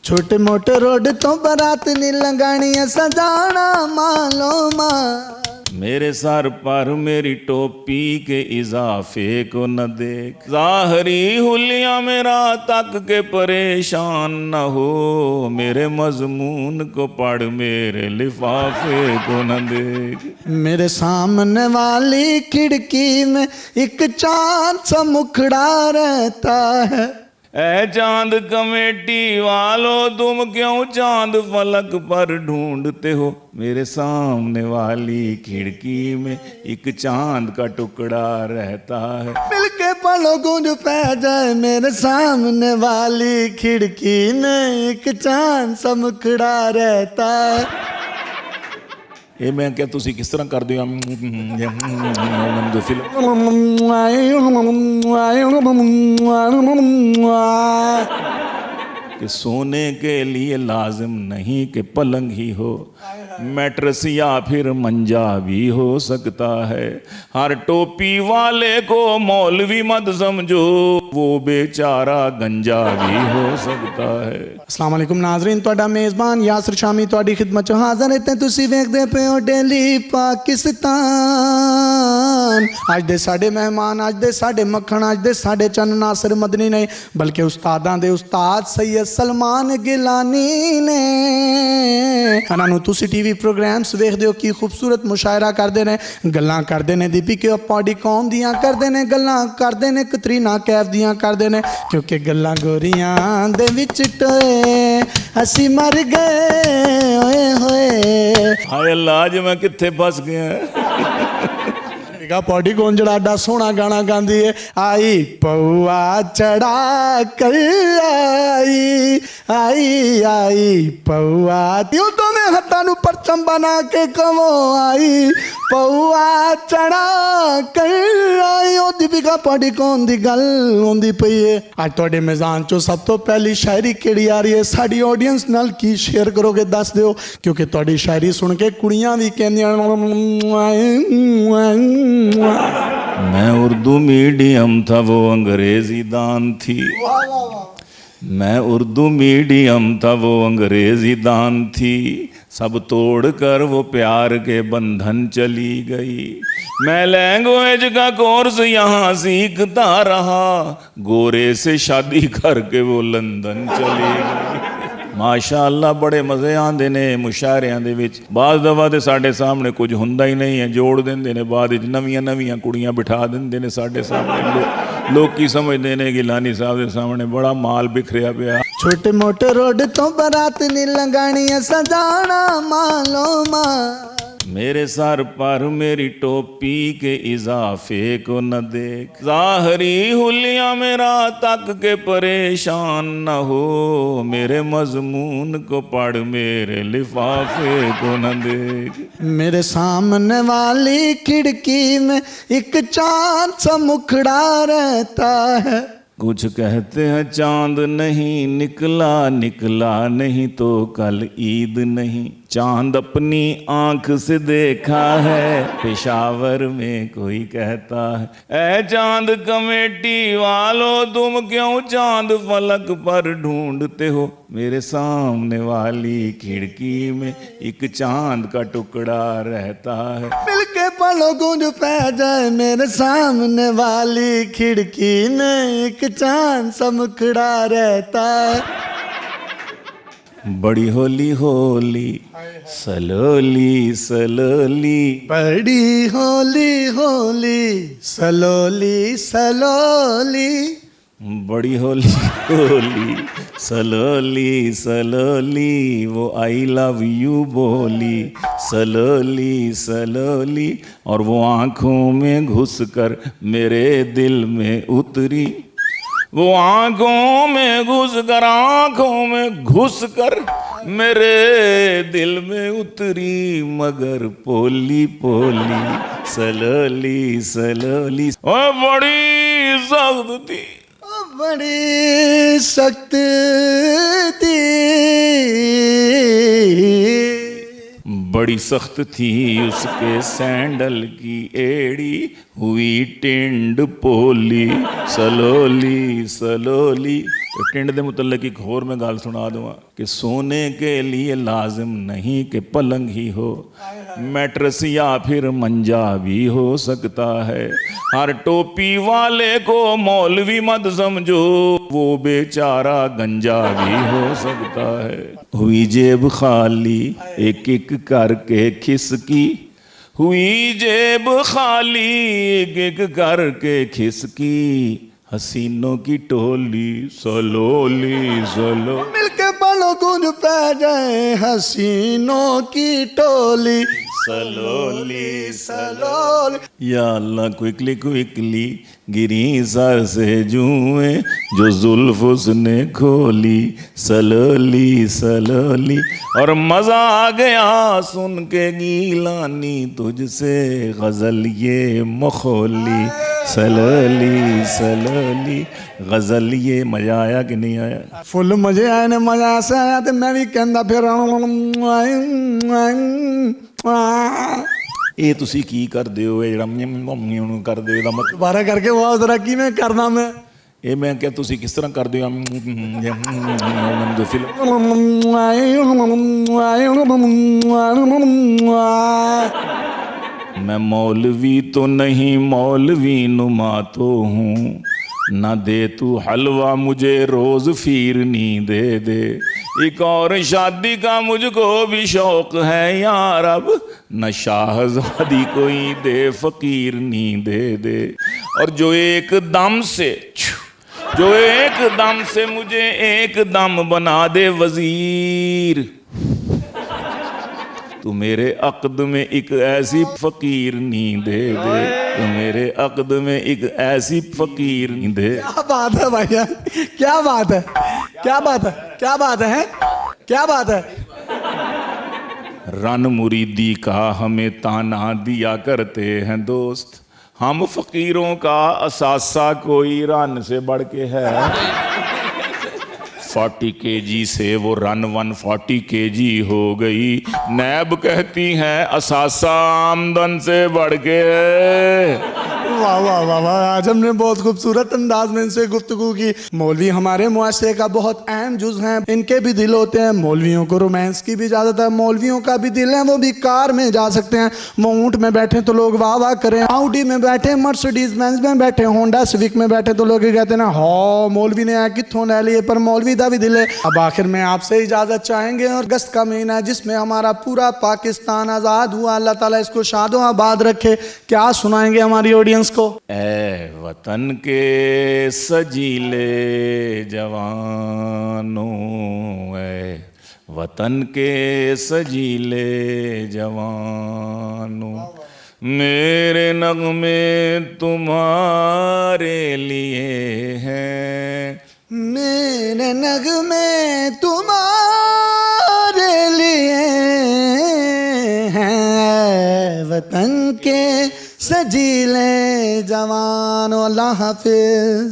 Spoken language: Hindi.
छोटे मोटे रोड तो बारात नी लंगानी सजाना मालो माँ। मेरे सर पर मेरी टोपी के इजाफे को न देख, ज़ाहरी हुलिया मेरा तक के परेशान न हो, मेरे मजमून को पढ़ मेरे लिफाफे को न देख। मेरे सामने वाली खिड़की में एक चांद सा मुखड़ा रहता है। ऐ चांद कमेटी वालों तुम क्यों चांद फलक पर ढूंढते हो, मेरे सामने वाली खिड़की में एक चांद का टुकड़ा रहता है। मिलके पलो गूंज पै जाए मेरे सामने वाली खिड़की में एक चांद सा मुखड़ा रहता है। ਇਹ ਮੈਂ ਕਿਹਾ ਤੁਸੀਂ ਕਿਸ ਤਰ੍ਹਾਂ ਕਰਦੇ ਹੋ कि सोने के लिए लाजिम नहीं कि पलंग ही हो, मैट्रेस या फिर मंजा भी हो सकता है। हर टोपी वाले को मौलवी मत समझो, वो बेचारा गंजा भी हो सकता है। अस्सलाम वालेकुम नाज़रीन, तुहाडा मेज़बान यासिर शामी तुहाडी खिदमत च हाज़र है। तुसीं वेखदे पे हो डेली पाकिस्तान। अज दे साडे मेहमान, अज दे साडे मक्खण, अज दे साडे चंद नासिर मदनी नहीं बल्कि उस्तादां दे उस्ताद सैयद सलमान गिलानी ने। इन्हां नूं तुसीं टीवी प्रोग्राम्स वेखदे हो कि खूबसूरत मुशायरा करदे ने, गल्लां करदे ने दीपिका पाडुकोण दियां करदे ने, गल्लां करदे ने कतरीना कैफ दियां करदे ने, क्योंकि गल्लां गोरियां दे विच टोए असी मर गए ओए होए। हाय अल्लाह, आज मैं कित्थे फस गया। पाडुकोण जड़ा एडा सोहना गाना गांदी है, आई पौआ चढ़ा कर आई आई आई पौआ, दोनों में हत्था नूं परचम बना के कहो आई पौआ चढ़ा कर आई। ओ दीपिका पाडुकोण दी गल होंदी पई है। अज तुहाडे मेज़ान चो सब तो पहली शायरी केड़ी आ रही है, साडी ऑडियंस नाल की शेयर करोगे दस दिओ, क्योंकि तुहाडी शायरी सुन के कुड़ियां भी कहंदियां मैं उर्दू मीडियम था वो अंग्रेजी दान थी, मैं उर्दू मीडियम था वो अंग्रेजी दान थी, सब तोड़ कर वो प्यार के बंधन चली गई। मैं लैंग्वेज का कोर्स यहाँ सीखता रहा, गोरे से शादी करके वो लंदन चली गई। माशाअल्लाह बड़े मज़े आते ने मुशायरियां दे विच। बाज़ दफ़ा तो साढ़े सामने कुछ हुंदा ही नहीं है, जोड़ देंदे ने, बाद विच नवीं नवीं कुड़ियां बिठा देंदे ने साढ़े सामने। लोग की समझते ने गिलानी साहब के सामने बड़ा माल बिखरिया पिया। छोटे मोटे रोड तो बारात नी लंगानी सजाना मालो माँ। मेरे सर पर मेरी टोपी के इजाफे को न देख, ज़ाहरी हुलिया मेरा तक के परेशान न हो, मेरे मजमून को पढ़ मेरे लिफाफे को न देख। मेरे सामने वाली खिड़की में एक चांद सा मुखड़ा रहता है। कुछ कहते हैं चांद नहीं निकला, निकला नहीं तो कल ईद नहीं, चांद अपनी आंख से देखा है, पेशावर में कोई कहता है। ऐ चांद कमेटी वालों तुम क्यों चांद फलक पर ढूंढते हो, मेरे सामने वाली खिड़की में एक चांद का टुकड़ा रहता है। मिलके पलो गूंज पै जाए मेरे सामने वाली खिड़की में एक चांद सा मुखड़ा रहता है। बड़ी होली होली सलोली सलोली, बड़ी होली होली सलोली सलोली, बड़ी होली होली सलोली सलोली, वो आई लव यू बोली सलोली सलोली, और वो आँखों में घुसकर मेरे दिल में उतरी, वो आँखों में घुसकर, आँखों में घुसकर मेरे दिल में उतरी, मगर पोली पोली सलोली सलोली। ओ बड़ी सख्त थी, बड़ी सख्त थी, बड़ी सख्त थी उसके सैंडल की एड़ी, हुई टिंड पोली सलोली सलोली। टिंड दे मुतल्लिक एक होर मैं गाल सुना दूँगा कि सोने के लिए लाजिम नहीं कि पलंग ही हो, मैट्रेस या फिर मंजा भी हो सकता है। हर टोपी वाले को मौलवी मत समझो, वो बेचारा गंजा भी हो सकता है। हुई जेब खाली एक एक करके खिसकी, हुई जेब खाली एक एक करके खिसकी, हसीनों की टोली सलोली सलो। मिलके बालों गूंज पै जाए हसीनों की टोली सलोली सलोली। या अल्लाह क्विकली क्विकली गिरी सर से जुएं जो जुल्फ उसने खोली सलोली सलोली। और मजा आ गया सुन के गीलानी तुझसे गजल ये मखोली सलोली सलोली। गजल ये मजा आया कि नहीं आया? फुल मजे आए ने, मजा ऐसा आया तो मैं भी कहंदा फिर ਇਹ ਤੁਸੀਂ ਕੀ ਕਰਦੇ ਹੋ? ਇਹ ਜਿਹੜਾ ਨੂੰ ਕਰਦੇ ਹੋ ਇਹਦਾ ਮਤਲਬ दोबारा करके वो जरा की मैं करना मैं ਇਹ ਮੈਂ ਕਿਹਾ ਤੁਸੀਂ ਕਿਸ ਤਰ੍ਹਾਂ ਕਰਦੇ ਹੋ? ਫਿਲਮ मैं मौलवी तो नहीं मौलवी नुमा तो हूँ, ना दे तू हलवा मुझे रोज फिरनी दे दे। एक और शादी का मुझको भी शौक है यार, अब न शाहजादी कोई दे फकीर नी दे दे। और जो एकदम से मुझे एकदम बना दे वजीर, तू मेरे अक़द में एक ऐसी फकीर नी दे दे, तू मेरे अक़द में एक ऐसी फकीर नी दे। क्या बात है भैया, क्या बात है, क्या बात है, क्या बात है, क्या बात है। रन मुरीदी का हमें ताना दिया करते हैं दोस्त, हम फकीरों का असासा कोई रन से बढ़ के है। 40 kg से वो रन 140 kg हो गई, नैब कहती हैं असासा आमदन से बढ़ के। वाह वाह वाह वाह, आज हमने बहुत खूबसूरत अंदाज में इनसे गुफ्तगू की। मौलवी हमारे मुआशरे का बहुत अहम जुज़ हैं, इनके भी दिल होते हैं। मौलवियों को रोमांस की भी इजाज़त है, मौलवियों का भी दिल है, वो भी कार में जा सकते हैं। वो ऊँट में बैठे तो लोग वाह वाह करें, आउडी में बैठे, मर्सिडीज बेंज में बैठे, होंडा सिविक में बैठे तो लोग कहते हैं ना हाँ मौलवी ने आया कितों ले लिए, पर मौलवी का भी दिल है। अब आखिर में आपसे इजाज़त चाहेंगे, और अगस्त का महीना है जिसमें हमारा पूरा पाकिस्तान आज़ाद हुआ, अल्लाह ताला इसको शादो आबाद रखे। क्या सुनाएंगे हमारी ऑडियंस को? ऐ वतन के सजीले जवानों, ऐ वतन के सजीले जवानों, मेरे नगमे तुम्हारे लिए हैं, मेरे नगमे तुम्हारे लिए हैं, वतन के सजीले जवानों। अल्लाह हाफिज।